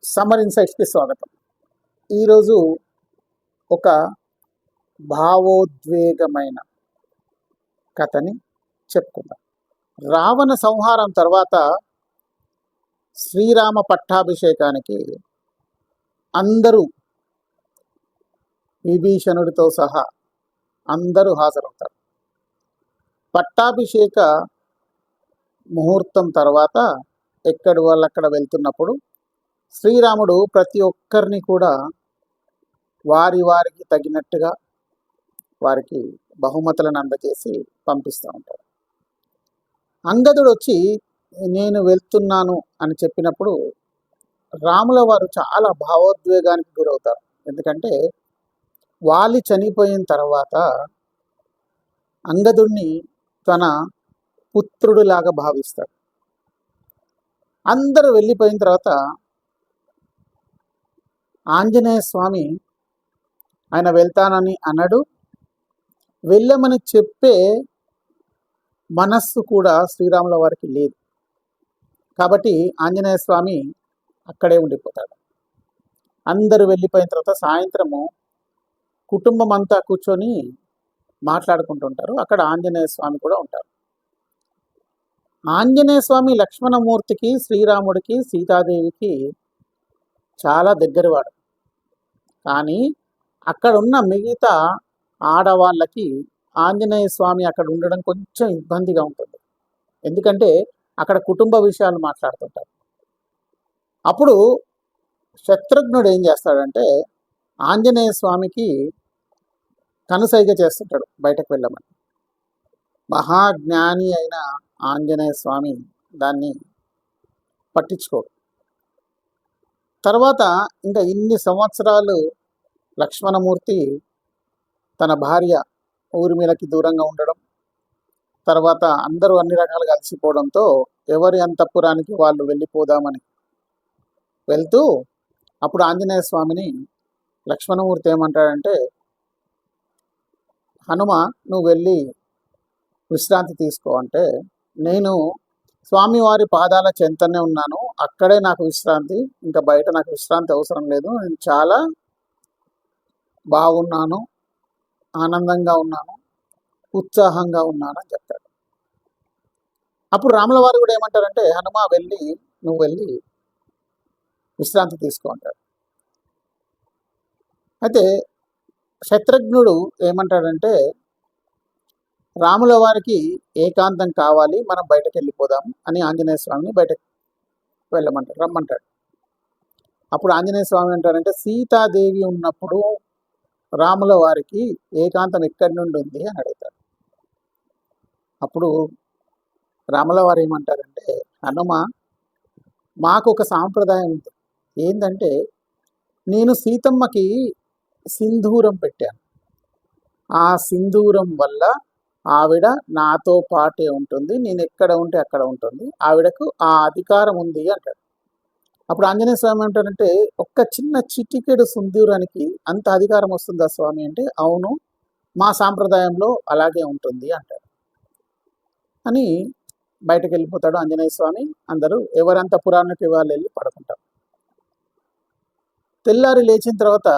Summer ఇన్సైట్స్కి స్వాగతం. ఈరోజు ఒక భావోద్వేగమైన కథని చెప్పుకుందాం. రావణ సంహారం తర్వాత శ్రీరామ పట్టాభిషేకానికి అందరూ, విభీషణుడితో సహా అందరూ హాజరవుతారు. పట్టాభిషేక ముహూర్తం తర్వాత ఎక్కడి వాళ్ళు అక్కడ వెళ్తున్నప్పుడు శ్రీరాముడు ప్రతి ఒక్కరిని కూడా వారికి తగినట్టుగా వారికి బహుమతులను అందజేసి పంపిస్తూ ఉంటాడు. అంగదుడు వచ్చి నేను వెళ్తున్నాను అని చెప్పినప్పుడు రాముల వారు చాలా భావోద్వేగానికి గురవుతారు. ఎందుకంటే వాలి చనిపోయిన తర్వాత అంగదుడిని తన పుత్రుడిలాగా భావిస్తాడు. అందరూ వెళ్ళిపోయిన తర్వాత ఆంజనేయ స్వామి ఆయన వెళ్తానని అనడు, వెళ్ళమని చెప్పే మనస్సు కూడా శ్రీరాముల వారికి లేదు. కాబట్టి ఆంజనేయ స్వామి అక్కడే ఉండిపోతాడు. అందరూ వెళ్ళిపోయిన తర్వాత సాయంత్రము కుటుంబం అంతా కూర్చొని మాట్లాడుకుంటుంటారు. అక్కడ ఆంజనేయ స్వామి కూడా ఉంటారు. ఆంజనేయ స్వామి లక్ష్మణమూర్తికి, శ్రీరాముడికి, సీతాదేవికి చాలా దగ్గరవాడు. కానీ అక్కడ ఉన్న మిగతా ఆడవాళ్ళకి ఆంజనేయ స్వామి అక్కడ ఉండడం కొంచెం ఇబ్బందిగా ఉంటుంది. ఎందుకంటే అక్కడ కుటుంబ విషయాలు మాట్లాడుతుంటారు. అప్పుడు శత్రుఘ్నుడు ఏం చేస్తాడంటే ఆంజనేయ స్వామికి కనుసైగ చేస్తుంటాడు బయటకు వెళ్ళమని. మహాజ్ఞాని అయిన ఆంజనేయ స్వామి దాన్ని పట్టించుకోడు. తర్వాత ఇంకా ఇన్ని సంవత్సరాలు లక్ష్మణమూర్తి తన భార్య ఊర్మిళకి దూరంగా ఉండడం, తర్వాత అందరూ అన్ని రకాలుగా అలసిపోవడంతో ఎవరి అంతఃపురానికి వాళ్ళు వెళ్ళిపోదామని వెళ్తూ అప్పుడు ఆంజనేయ స్వామిని లక్ష్మణమూర్తి ఏమంటాడంటే, హనుమ నువ్వు వెళ్ళి విశ్రాంతి తీసుకో అంటే, నేను స్వామివారి పాదాల చెంతనే ఉన్నాను, అక్కడే నాకు విశ్రాంతి, ఇంకా బయట నాకు విశ్రాంతి అవసరం లేదు, నేను చాలా బాగున్నాను, ఆనందంగా ఉన్నాను, ఉత్సాహంగా ఉన్నాను అని చెప్తాడు. అప్పుడు రాముల వారు కూడా ఏమంటారంటే, హనుమ నువ్వు వెళ్ళి విశ్రాంతి తీసుకో అంటాడు. అయితే శత్రుఘ్నుడు ఏమంటాడంటే, రాముల వారికి ఏకాంతం కావాలి, మనం బయటకు వెళ్ళిపోదాం అని ఆంజనేయ స్వామిని బయటకు రమ్మంటాడు. అప్పుడు ఆంజనేయ స్వామి అంటారంటే, సీతాదేవి ఉన్నప్పుడు రాముల వారికి ఏకాంతం ఎక్కడి నుండి ఉంది అని అడుగుతాడు. అప్పుడు రాముల వారు ఏమంటారంటే, హనుమ మాకు ఒక సాంప్రదాయం ఉంది. ఏంటంటే నేను సీతమ్మకి సింధూరం పెట్టాను, ఆ సింధూరం వల్ల ఆవిడ నాతో పాటే ఉంటుంది, నేను ఎక్కడ ఉంటే అక్కడ ఉంటుంది, ఆవిడకు ఆ అధికారం ఉంది అంటాడు. అప్పుడు ఆంజనేయ స్వామి అంటారంటే, ఒక్క చిన్న చిటికెడు సింధూరానికి అంత అధికారం వస్తుందా స్వామి అంటే, అవును మా సాంప్రదాయంలో అలాగే ఉంటుంది అంటాడు. అని బయటకు వెళ్ళిపోతాడు ఆంజనేయ స్వామి. అందరూ ఎవరంత పురాణానికి వాళ్ళు వెళ్ళి పడుకుంటారు. తెల్లారి లేచిన తర్వాత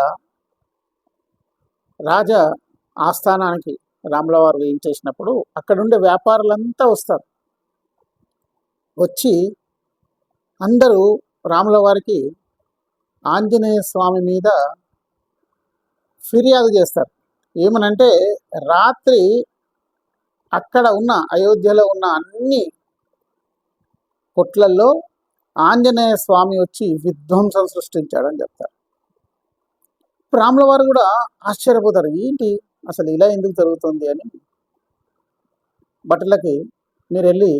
రాజా ఆస్థానానికి రాముల వారు ఏం చేసినప్పుడు అక్కడుండే వ్యాపారులంతా వస్తారు. వచ్చి అందరూ రాముల వారికి ఆంజనేయ స్వామి మీద ఫిర్యాదు చేస్తారు. ఏమనంటే, రాత్రి అక్కడ ఉన్న అయోధ్యలో ఉన్న అన్ని కొట్లల్లో ఆంజనేయ స్వామి వచ్చి విధ్వంసం సృష్టించాడని చెప్తారు. రాముల వారు కూడా ఆశ్చర్యపోతారు, ఏంటి అసలు ఇలా ఎందుకు జరుగుతుంది అని. భటులకి మీరు వెళ్ళి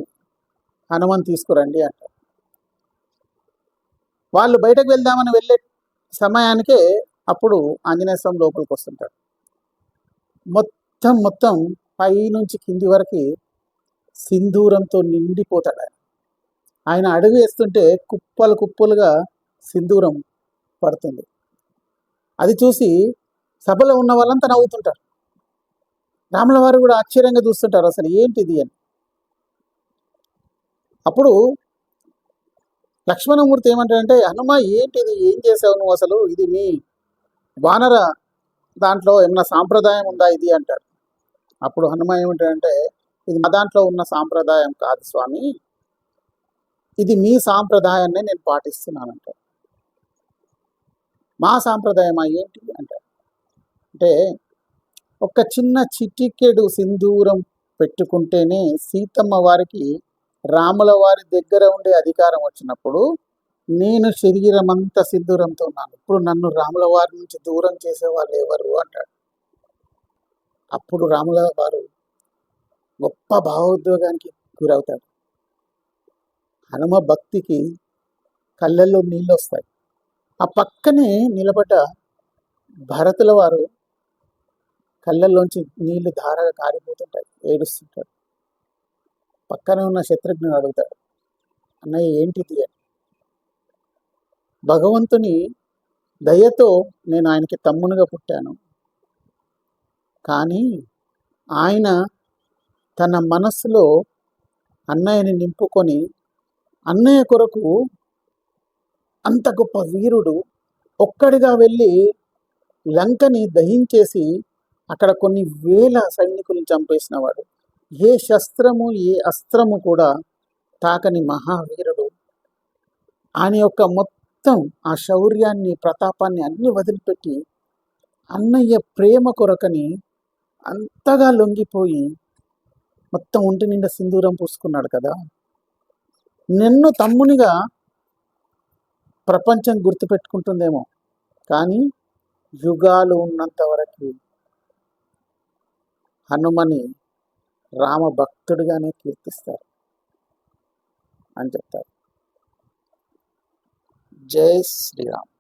హనుమాన్ తీసుకురండి అంటారు. వాళ్ళు బయటకు వెళ్దామని వెళ్ళే సమయానికే అప్పుడు ఆంజనేయ స్వామి లోపలికి వస్తుంటాడు. మొత్తం పై నుంచి కింది వరకు సింధూరంతో నిండిపోతాడు. ఆయన అడుగు వేస్తుంటే కుప్పలు కుప్పలుగా సింధూరం పడుతుంది. అది చూసి సభలో ఉన్న వాళ్ళంతా నవ్వుతుంటారు. రాముల వారు కూడా ఆశ్చర్యంగా చూస్తుంటారు, అసలు ఏంటిది అని. అప్పుడు లక్ష్మణమూర్తి ఏమంటాడంటే, హనుమ ఏంటిది, ఏం చేసావు నువ్వు అసలు, ఇది మీ వానర దాంట్లో ఏమన్నా సాంప్రదాయం ఉందా ఇది అంటాడు. అప్పుడు హనుమ ఏమంటాడంటే, ఇది మా దాంట్లో ఉన్న సాంప్రదాయం కాదు స్వామి, ఇది మీ సాంప్రదాయాన్ని నేను పాటిస్తున్నానంటాడు. మా సాంప్రదాయమా ఏంటి అంటాడు. అంటే ఒక చిన్న చిటికెడు సింధూరం పెట్టుకుంటేనే సీతమ్మ వారికి రాముల వారి దగ్గర ఉండే అధికారం వచ్చినప్పుడు, నేను శరీరం అంతా సింధూరంతో ఉన్నాను, ఇప్పుడు నన్ను రాముల వారి నుంచి దూరం చేసేవాళ్ళు ఎవరు అంటాడు. అప్పుడు రాముల వారు గొప్ప భావోద్వేగానికి గురవుతాడు. హనుమ భక్తికి కళ్ళల్లో నీళ్ళు వస్తాయి. ఆ పక్కనే నిలబడ్డ భరతుల వారు కళ్ళల్లోంచి నీళ్లు ధారగా కారిపోతుంటాయి, ఏడుస్తుంటాడు. పక్కనే ఉన్న శత్రుఘ్నుడు అడుగుతాడు, అన్నయ్య ఏంటిది అని. భగవంతుని దయతో నేను ఆయనకి తమ్మునిగా పుట్టాను, కానీ ఆయన తన మనస్సులో అన్నయ్యని నింపుకొని, అన్నయ్య కొరకు అంత గొప్ప వీరుడు ఒక్కడిగా వెళ్ళి లంకని దహించేసి అక్కడ కొన్ని వేల సైనికులను చంపేసిన వాడు, ఏ శస్త్రము ఏ అస్త్రము కూడా తాకని మహావీరుడు, ఆయన యొక్క మొత్తం ఆ శౌర్యాన్ని ప్రతాపాన్ని అన్ని వదిలిపెట్టి అన్నయ్య ప్రేమ కొరకని అంతగా లొంగిపోయి మొత్తం ఒంటి నిండా సింధూరం పూసుకున్నాడు కదా. నిన్ను తమ్మునిగా ప్రపంచం గుర్తుపెట్టుకుంటుందేమో, కానీ యుగాలు ఉన్నంత వరకు హనుమని రామ భక్తుడిగానే కీర్తిస్తారు అని చెప్తారు. జై శ్రీరామ్.